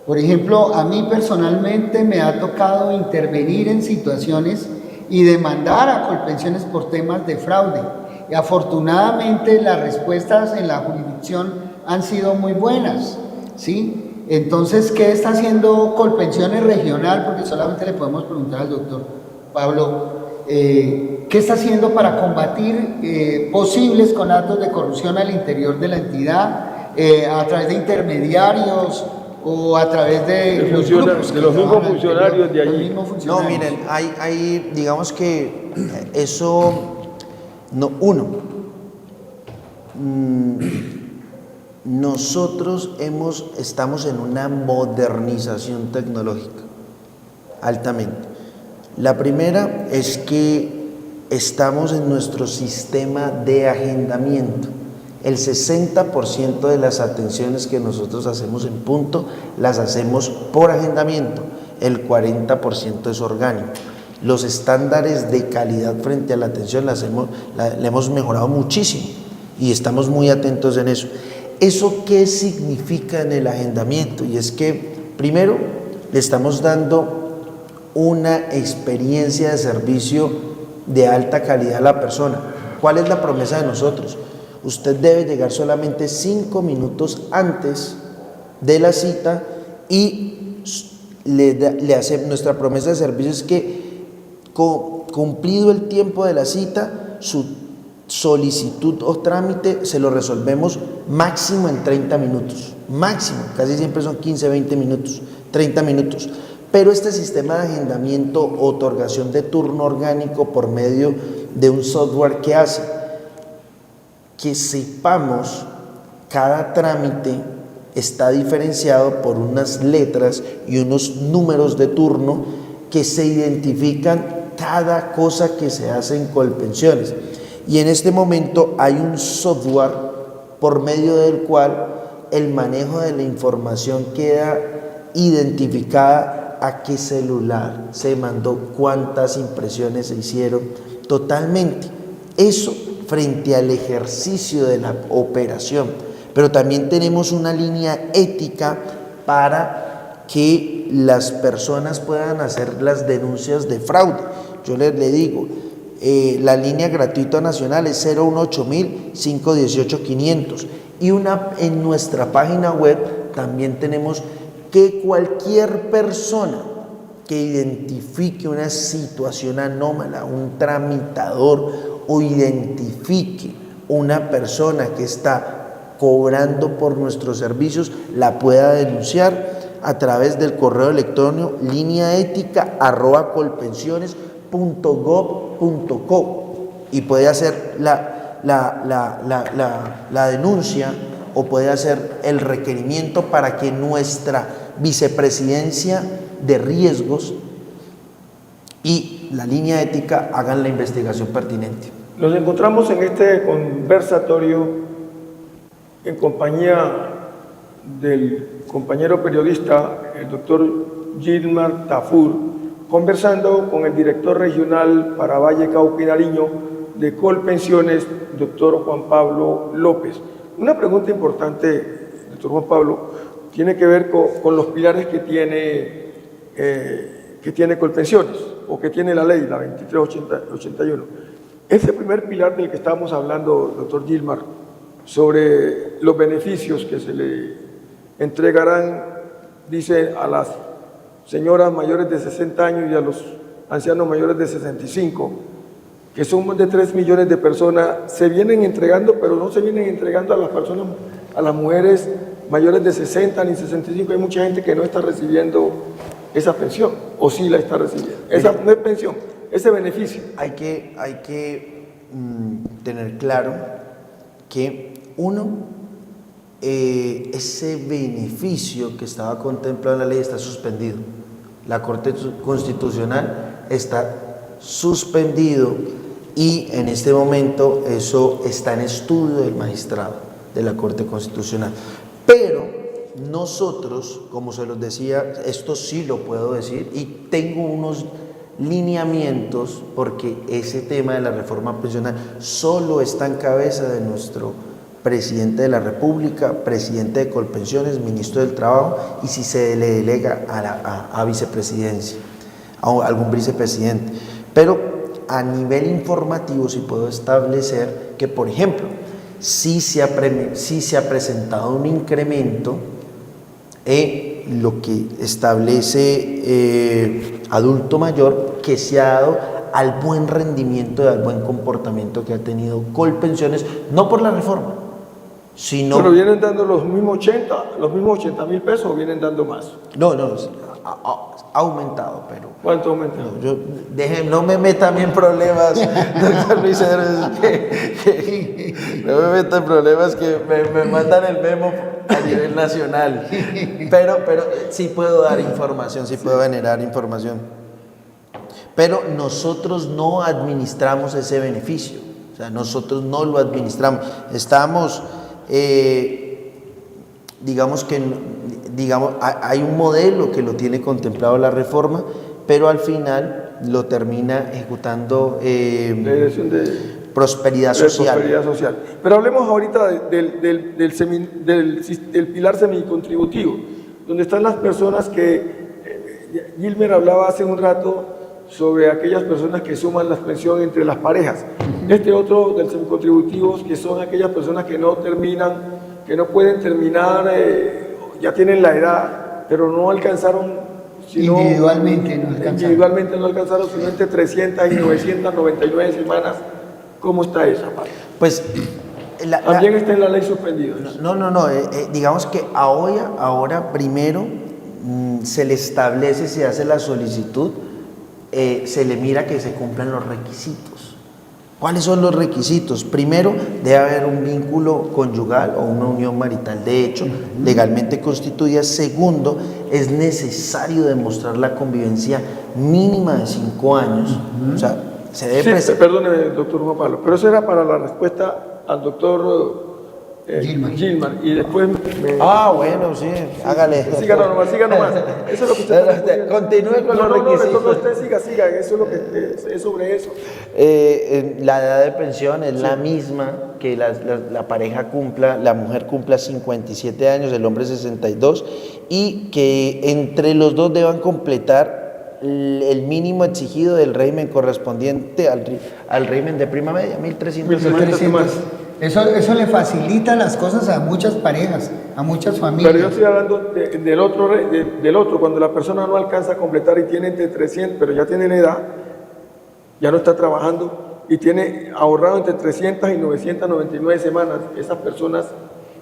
Por ejemplo, a mí personalmente me ha tocado intervenir en situaciones y demandar a Colpensiones por temas de fraude. Y afortunadamente las respuestas en la jurisdicción han sido muy buenas, ¿sí? Entonces, ¿qué está haciendo Colpensiones Regional? Porque solamente le podemos preguntar al doctor Pablo, ¿qué está haciendo para combatir posibles conatos de corrupción al interior de la entidad, a través de intermediarios o a través de los grupos de los mismos funcionarios de allí? No, miren, hay digamos que eso, no, nosotros estamos en una modernización tecnológica, altamente. La primera es que estamos en nuestro sistema de agendamiento. El 60% de las atenciones que nosotros hacemos en punto las hacemos por agendamiento, el 40% es orgánico. Los estándares de calidad frente a la atención le hemos mejorado muchísimo y estamos muy atentos en eso. ¿Eso qué significa en el agendamiento? Y es que, primero, le estamos dando una experiencia de servicio de alta calidad a la persona. ¿Cuál es la promesa de nosotros? Usted debe llegar solamente 5 minutos antes de la cita y nuestra promesa de servicio es que, cumplido el tiempo de la cita, su solicitud o trámite se lo resolvemos máximo en 30 minutos, máximo, casi siempre son 15, 20 minutos, 30 minutos. Pero este sistema de agendamiento, otorgación de turno orgánico por medio de un software que hace que sepamos cada trámite está diferenciado por unas letras y unos números de turno que se identifican cada cosa que se hace en Colpensiones. Y en este momento hay un software por medio del cual el manejo de la información queda identificada a qué celular se mandó, cuántas impresiones se hicieron, totalmente. Eso frente al ejercicio de la operación. Pero también tenemos una línea ética para que las personas puedan hacer las denuncias de fraude. Yo le digo, la línea gratuita nacional es 018-518-500 y en nuestra página web también tenemos que cualquier persona que identifique una situación anómala, un tramitador o identifique una persona que está cobrando por nuestros servicios, la pueda denunciar a través del correo electrónico lineaetica@colpensiones.gov.co y puede hacer la denuncia o puede hacer el requerimiento para que nuestra vicepresidencia de riesgos y la línea ética hagan la investigación pertinente. Nos encontramos en este conversatorio en compañía del compañero periodista, el doctor Gilmar Tafur, conversando con el director regional para Valle, Cauca y Nariño de Colpensiones, doctor Juan Pablo López. Una pregunta importante, doctor Juan Pablo, tiene que ver con los pilares que tiene Colpensiones, o que tiene la ley, la 2381. Ese primer pilar del que estábamos hablando, doctor Gilmar, sobre los beneficios que se le entregarán, dice, a las señoras mayores de 60 años y a los ancianos mayores de 65, que son más de 3 millones de personas, se vienen entregando, pero no se vienen entregando a las personas, a las mujeres mayores de 60 ni 65. Hay mucha gente que no está recibiendo esa pensión, o sí la está recibiendo. Esa no es pensión, ese beneficio. Hay que tener claro que ese beneficio que estaba contemplado en la ley está suspendido. La Corte Constitucional está suspendido y en este momento eso está en estudio del magistrado de la Corte Constitucional. Pero nosotros, como se los decía, esto sí lo puedo decir, y tengo unos lineamientos, porque ese tema de la reforma pensional solo está en cabeza de nuestro presidente de la República, presidente de Colpensiones, ministro del Trabajo, y si se le delega a vicepresidencia, a algún vicepresidente. Pero a nivel informativo sí puedo establecer que, por ejemplo, sí se ha presentado un incremento en lo que establece adulto mayor, que se ha dado al buen rendimiento y al buen comportamiento que ha tenido Colpensiones, no por la reforma, sino... ¿Pero vienen dando los mismos 80.000 pesos o vienen dando más? No, ha aumentado, pero... ¿Cuánto ha aumentado? No me meta a mí en problemas, doctor Luis Hermes, no me meta en problemas que me mandan el memo a nivel nacional, pero sí puedo dar información, sí puedo generar información, pero nosotros no administramos ese beneficio, o sea, nosotros no lo administramos, estamos, hay un modelo que lo tiene contemplado la reforma, pero al final lo termina ejecutando la Dirección de Prosperidad Social. Pero hablemos ahorita del pilar semicontributivo, donde están las personas que Gilmer hablaba hace un rato sobre aquellas personas que suman la pensión entre las parejas. Este otro del semicontributivo, que son aquellas personas que no pueden terminar, ya tienen la edad, pero no alcanzaron, individualmente no alcanzaron, sino entre 300 y 999 semanas. ¿Cómo está esa parte? Pues también está en la ley suspendida. No, digamos que ahora primero se le establece, se hace la solicitud, se le mira que se cumplan los requisitos. ¿Cuáles son los requisitos? Primero, debe haber un vínculo conyugal o una unión marital de hecho, legalmente constituida. Segundo, es necesario demostrar la convivencia mínima de 5 años. O sea, se debe perdóneme, doctor Juan Pablo, pero eso era para la respuesta al doctor Gilmer. Y después bueno, sí, hágale. Siga nomás. Eso es lo que usted continúe con los requisitos. No, usted siga, eso es lo que es sobre eso. La edad de pensión es la misma que la pareja cumpla, la mujer cumpla 57 años, el hombre 62, y que entre los dos deban completar el mínimo exigido del régimen correspondiente al régimen de prima media, 1.300 semanas. Eso le facilita las cosas a muchas parejas, a muchas familias. Pero yo estoy hablando del otro, cuando la persona no alcanza a completar y tiene entre 300, pero ya tiene la edad, ya no está trabajando y tiene ahorrado entre 300 y 999 semanas. Esas personas,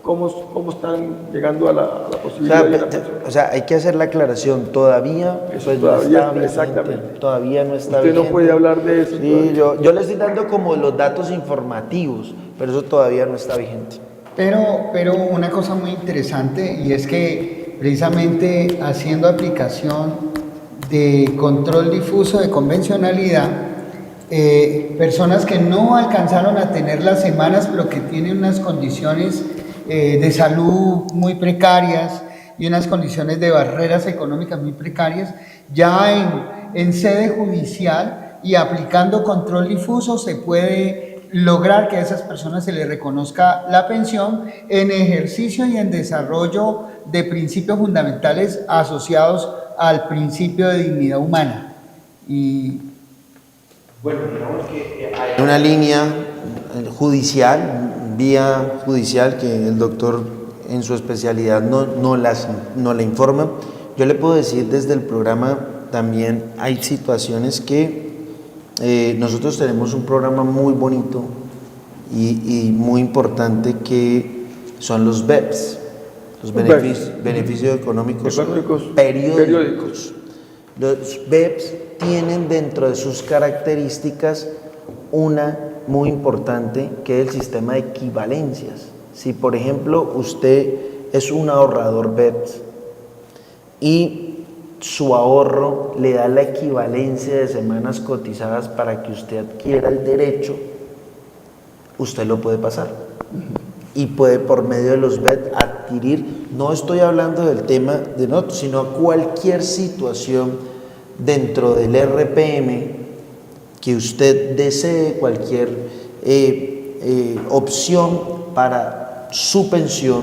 ¿cómo están llegando a la posibilidad de la pensión? O sea, hay que hacer la aclaración, todavía no está vigente, exactamente. Todavía no está Usted vigente. no puede hablar de eso. Sí, yo le estoy dando como los datos informativos, pero eso todavía no está vigente. Pero una cosa muy interesante, y es que precisamente haciendo aplicación de control difuso de convencionalidad, personas que no alcanzaron a tener las semanas, pero que tienen unas condiciones de salud muy precarias y unas condiciones de barreras económicas muy precarias, ya en sede judicial y aplicando control difuso se puede lograr que a esas personas se les reconozca la pensión en ejercicio y en desarrollo de principios fundamentales asociados al principio de dignidad humana. Y bueno, digamos que hay una línea vía judicial que el doctor en su especialidad no la informa. Yo le puedo decir desde el programa también hay situaciones que nosotros tenemos un programa muy bonito y muy importante que son los BEPS, los beneficios económicos periódicos. Los BEPS tienen dentro de sus características una muy importante, que es el sistema de equivalencias. Si por ejemplo usted es un ahorrador BEPS y su ahorro le da la equivalencia de semanas cotizadas para que usted adquiera el derecho, usted lo puede pasar y puede por medio de los BEPS adquirir no estoy hablando del tema de nosotros, sino a cualquier situación dentro del RPM que usted desee, cualquier opción para su pensión,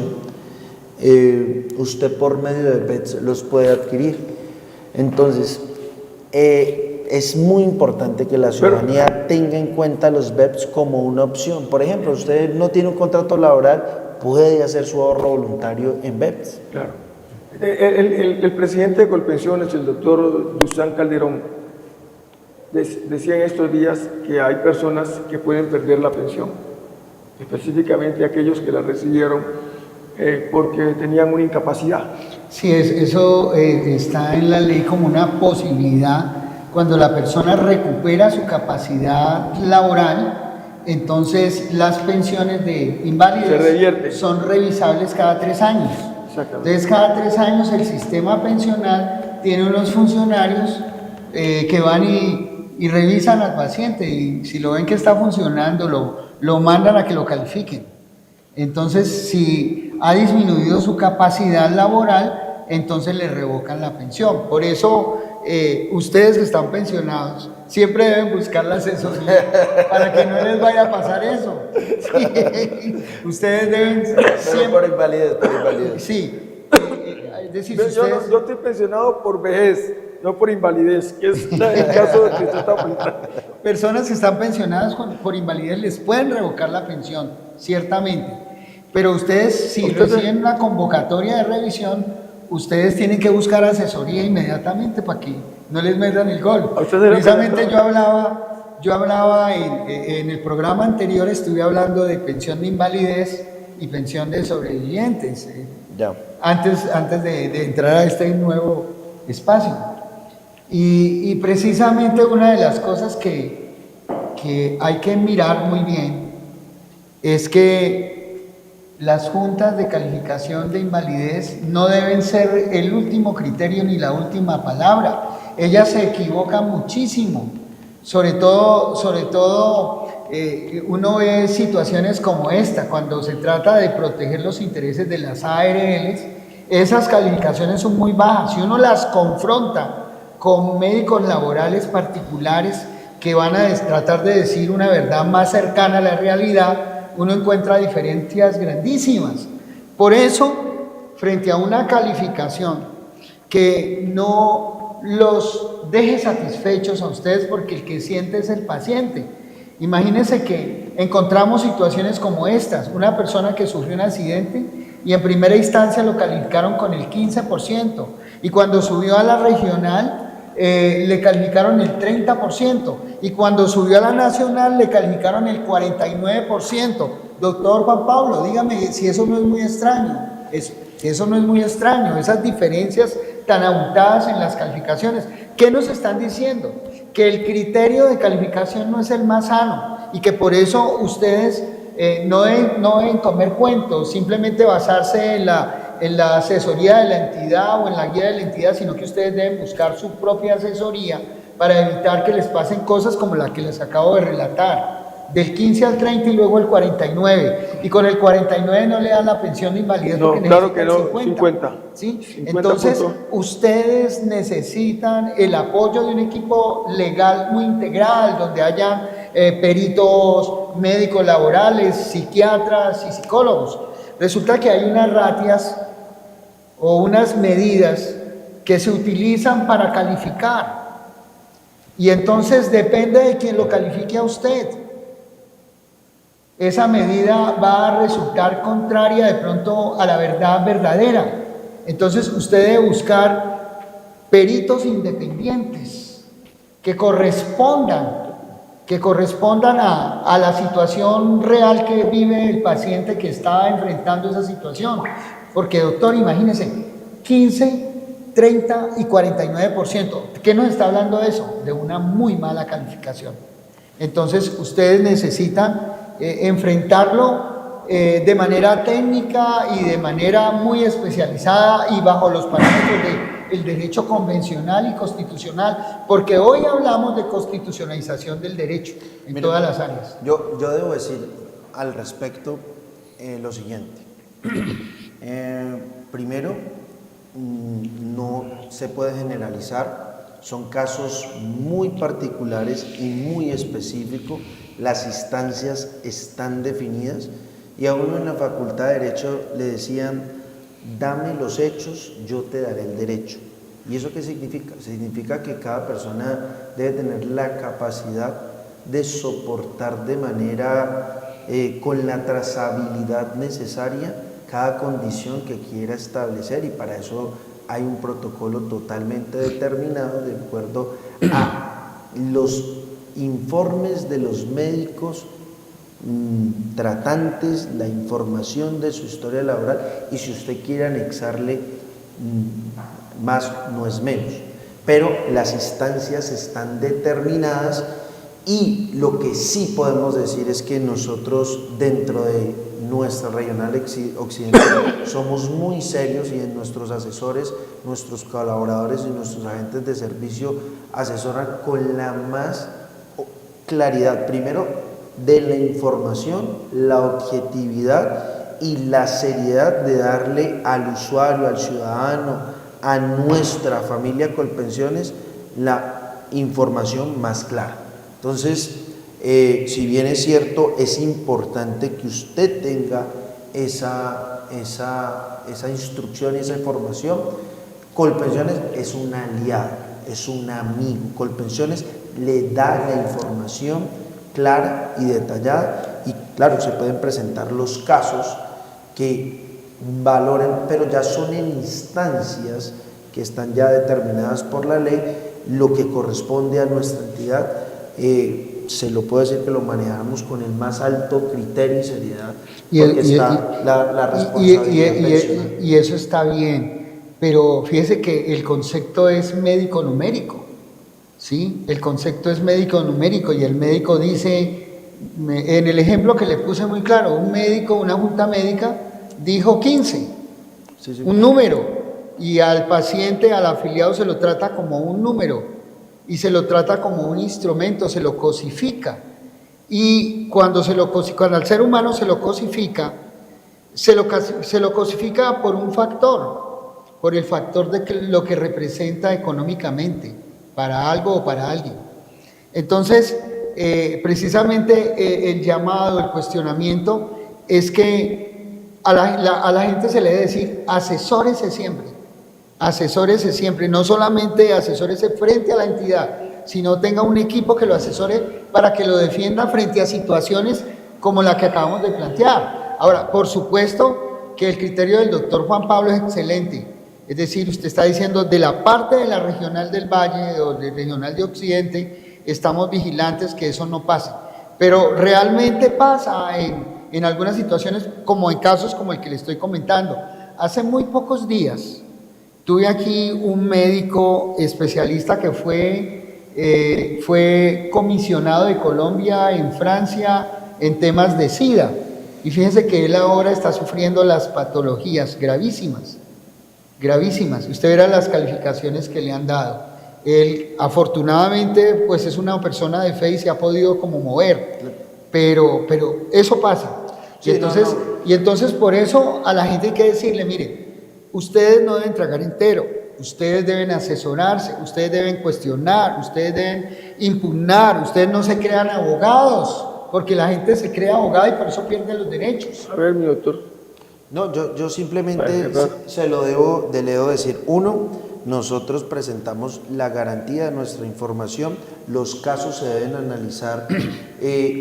usted por medio de BEPS los puede adquirir. Entonces, es muy importante que la ciudadanía tenga en cuenta los BEPS como una opción. Por ejemplo, usted no tiene un contrato laboral, puede hacer su ahorro voluntario en BEPS. Claro. El presidente de Colpensiones, el doctor Dusan Calderón, decía en estos días que hay personas que pueden perder la pensión, específicamente aquellos que la recibieron porque tenían una incapacidad. Sí, eso está en la ley como una posibilidad. Cuando la persona recupera su capacidad laboral, entonces las pensiones de invalidez son revisables cada 3 años. Entonces cada 3 años el sistema pensional tiene unos funcionarios que van y revisan al paciente, y si lo ven que está funcionando, lo mandan a que lo califiquen. Entonces, si ha disminuido su capacidad laboral, entonces le revocan la pensión. Por eso, ustedes que están pensionados siempre deben buscar la asesoría para que no les vaya a pasar eso. Sí. Ustedes deben siempre... por invalidez. Sí. Es decir, si yo estoy pensionado por vejez, no por invalidez, que es el caso de que usted está apuntando. Personas que están pensionadas por invalidez les pueden revocar la pensión, ciertamente. Pero ustedes, si reciben una convocatoria de revisión, ustedes tienen que buscar asesoría inmediatamente para que no les metan el gol. Precisamente yo hablaba en el programa anterior, estuve hablando de pensión de invalidez y pensión de sobrevivientes, antes de entrar a este nuevo espacio. Y precisamente una de las cosas que hay que mirar muy bien es que las juntas de calificación de invalidez no deben ser el último criterio ni la última palabra. Ellas se equivocan muchísimo. Sobre todo uno ve situaciones como esta, cuando se trata de proteger los intereses de las ARLs, esas calificaciones son muy bajas. Si uno las confronta con médicos laborales particulares que van a tratar de decir una verdad más cercana a la realidad, uno encuentra diferencias grandísimas. Por eso, frente a una calificación que no los deje satisfechos a ustedes, porque el que siente es el paciente. Imagínense que encontramos situaciones como estas, una persona que sufrió un accidente y en primera instancia lo calificaron con el 15%, y cuando subió a la regional le calificaron el 30%, y cuando subió a la nacional le calificaron el 49%. Doctor Juan Pablo, dígame si eso no es muy extraño. Eso no es muy extraño, esas diferencias tan abultadas en las calificaciones. ¿Qué nos están diciendo? Que el criterio de calificación no es el más sano y que por eso ustedes no deben comer cuentos, simplemente basarse en la asesoría de la entidad o en la guía de la entidad, sino que ustedes deben buscar su propia asesoría para evitar que les pasen cosas como la que les acabo de relatar, del 15 al 30 y luego el 49, y con el 49 no le dan la pensión de invalidez porque claro que no, 50. ¿Sí? 50 entonces, puntos. Ustedes necesitan el apoyo de un equipo legal muy integral, donde haya peritos médicos laborales, psiquiatras y psicólogos. Resulta que hay unas ratias o unas medidas que se utilizan para calificar, y entonces depende de quien lo califique a usted. Esa medida va a resultar contraria de pronto a la verdad verdadera. Entonces usted debe buscar peritos independientes que correspondan a la situación real que vive el paciente que está enfrentando esa situación. Porque, doctor, imagínese, 15, 30 y 49%. ¿Qué nos está hablando de eso? De una muy mala calificación. Entonces ustedes necesitan enfrentarlo de manera técnica y de manera muy especializada y bajo los parámetros del derecho convencional y constitucional, porque hoy hablamos de constitucionalización del derecho en todas las áreas. Yo debo decir al respecto lo siguiente. Primero, no se puede generalizar, son casos muy particulares y muy específicos, las instancias están definidas y a uno en la Facultad de Derecho le decían, dame los hechos, yo te daré el derecho. ¿Y eso qué significa? Significa que cada persona debe tener la capacidad de soportar de manera, con la trazabilidad necesaria, cada condición que quiera establecer, y para eso hay un protocolo totalmente determinado de acuerdo a los informes de los médicos tratantes, la información de su historia laboral, y si usted quiere anexarle más, no es menos, pero las instancias están determinadas. Y lo que sí podemos decir es que nosotros dentro de nuestra regional occidental somos muy serios, y en nuestros asesores, nuestros colaboradores y nuestros agentes de servicio asesoran con la más claridad, primero de la información, la objetividad y la seriedad de darle al usuario, al ciudadano, a nuestra familia Colpensiones la información más clara. Entonces, si bien es cierto, es importante que usted tenga esa instrucción, esa información. Colpensiones es un aliado, es un amigo. Colpensiones le da la información clara y detallada, y claro, se pueden presentar los casos que valoren, pero ya son en instancias que están ya determinadas por la ley, lo que corresponde a nuestra entidad. Se lo puedo decir que lo manejamos con el más alto criterio y seriedad, porque está la responsabilidad y eso está bien, pero fíjese que el concepto es médico numérico, ¿sí? El concepto es médico numérico, y el médico dice, en el ejemplo que le puse muy claro, un médico, una junta médica dijo 15, sí. Un número, y al paciente, al afiliado se lo trata como un número, y se lo trata como un instrumento, se lo cosifica. Y cuando al ser humano se lo cosifica, se lo cosifica por un factor, por el factor de lo que representa económicamente para algo o para alguien. Entonces, precisamente el llamado, el cuestionamiento es que a la gente se le debe decir, asesórese siempre, no solamente asesórese frente a la entidad, sino tenga un equipo que lo asesore para que lo defienda frente a situaciones como la que acabamos de plantear. Ahora, por supuesto que el criterio del doctor Juan Pablo es excelente, es decir, usted está diciendo de la parte de la regional del Valle o de regional de Occidente, estamos vigilantes que eso no pase, pero realmente pasa en algunas situaciones, como en casos como el que le estoy comentando. Hace muy pocos días tuve aquí un médico especialista que fue comisionado de Colombia en Francia en temas de SIDA, y fíjense que él ahora está sufriendo las patologías gravísimas. Usted verá las calificaciones que le han dado. Él afortunadamente pues es una persona de fe y se ha podido como mover, pero eso pasa. Sí, y entonces por eso a la gente hay que decirle, mire, ustedes no deben tragar entero, ustedes deben asesorarse, ustedes deben cuestionar, ustedes deben impugnar, ustedes no se crean abogados, porque la gente se crea abogada y por eso pierde los derechos. A ver, mi doctor. No, yo simplemente le debo decir, uno, nosotros presentamos la garantía de nuestra información, los casos se deben analizar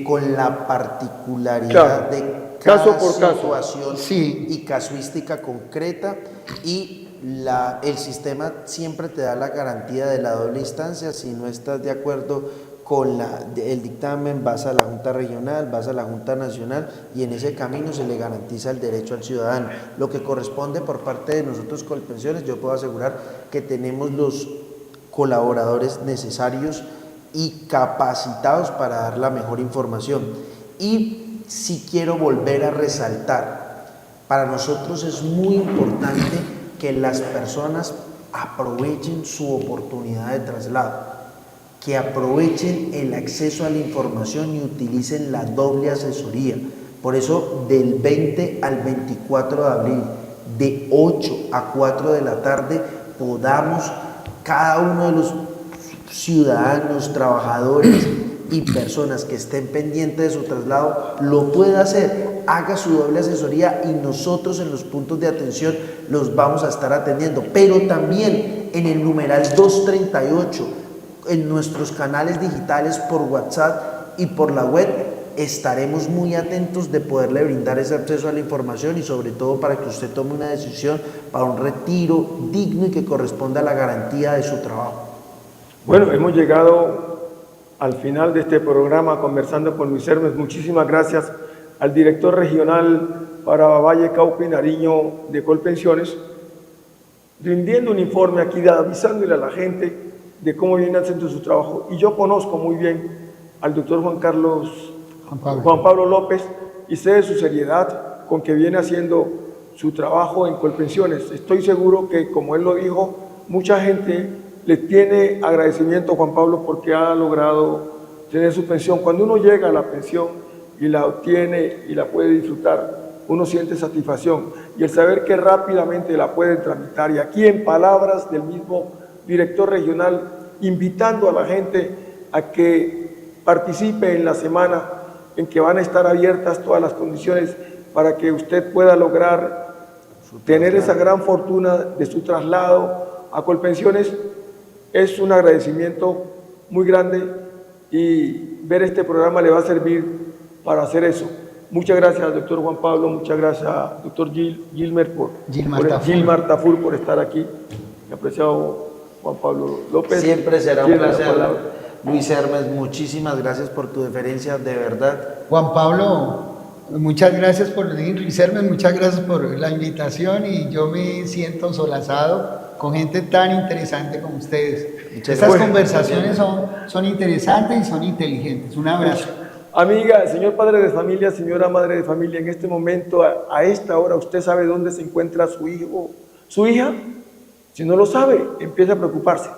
con la particularidad de cada situación y casuística concreta, y el sistema siempre te da la garantía de la doble instancia. Si no estás de acuerdo con el dictamen, vas a la Junta Regional, vas a la Junta Nacional, y en ese camino se le garantiza el derecho al ciudadano. Lo que corresponde por parte de nosotros Colpensiones, yo puedo asegurar que tenemos los colaboradores necesarios y capacitados para dar la mejor información. Y sí quiero volver a resaltar, para nosotros es muy importante que las personas aprovechen su oportunidad de traslado, que aprovechen el acceso a la información y utilicen la doble asesoría. Por eso, del 20 al 24 de abril de 8 a 4 de la tarde podamos cada uno de los ciudadanos, trabajadores y personas que estén pendientes de su traslado lo pueda hacer, haga su doble asesoría y nosotros en los puntos de atención los vamos a estar atendiendo, pero también en el numeral 238, en nuestros canales digitales por WhatsApp y por la web, estaremos muy atentos de poderle brindar ese acceso a la información y sobre todo para que usted tome una decisión para un retiro digno y que corresponda a la garantía de su trabajo. Bueno, hemos llegado al final de este programa conversando con Luis Hermes. Muchísimas gracias al director regional para Valle, Cauca y Nariño de Colpensiones, rindiendo un informe aquí, avisándole a la gente de cómo viene haciendo su trabajo. Y yo conozco muy bien al doctor Juan Pablo López y sé de su seriedad con que viene haciendo su trabajo en Colpensiones. Estoy seguro que, como él lo dijo, mucha gente le tiene agradecimiento a Juan Pablo porque ha logrado tener su pensión. Cuando uno llega a la pensión y la obtiene y la puede disfrutar, uno siente satisfacción y el saber que rápidamente la pueden tramitar. Y aquí, en palabras del mismo director regional, invitando a la gente a que participe en la semana en que van a estar abiertas todas las condiciones para que usted pueda lograr tener esa gran fortuna de su traslado a Colpensiones. Es un agradecimiento muy grande y ver este programa le va a servir para hacer eso. Muchas gracias, doctor Juan Pablo, muchas gracias, doctor Gilmar Tafur, por estar aquí. Mi apreciado Juan Pablo López. Siempre será un placer. Luis Hermes, muchísimas gracias por tu deferencia, de verdad. Juan Pablo, muchas gracias por venir. Luis Hermes, muchas gracias por la invitación y yo me siento solazado con gente tan interesante como ustedes. Estas conversaciones son interesantes y son inteligentes. Un abrazo. Amiga, señor padre de familia, señora madre de familia, en este momento, a esta hora, ¿usted sabe dónde se encuentra su hijo, su hija? Si no lo sabe, empieza a preocuparse,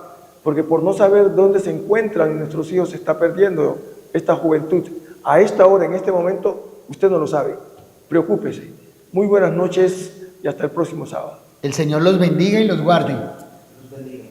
porque por no saber dónde se encuentran nuestros hijos se está perdiendo esta juventud. A esta hora, en este momento, usted no lo sabe. Preocúpese. Muy buenas noches y hasta el próximo sábado. El Señor los bendiga y los guarde. Los bendiga.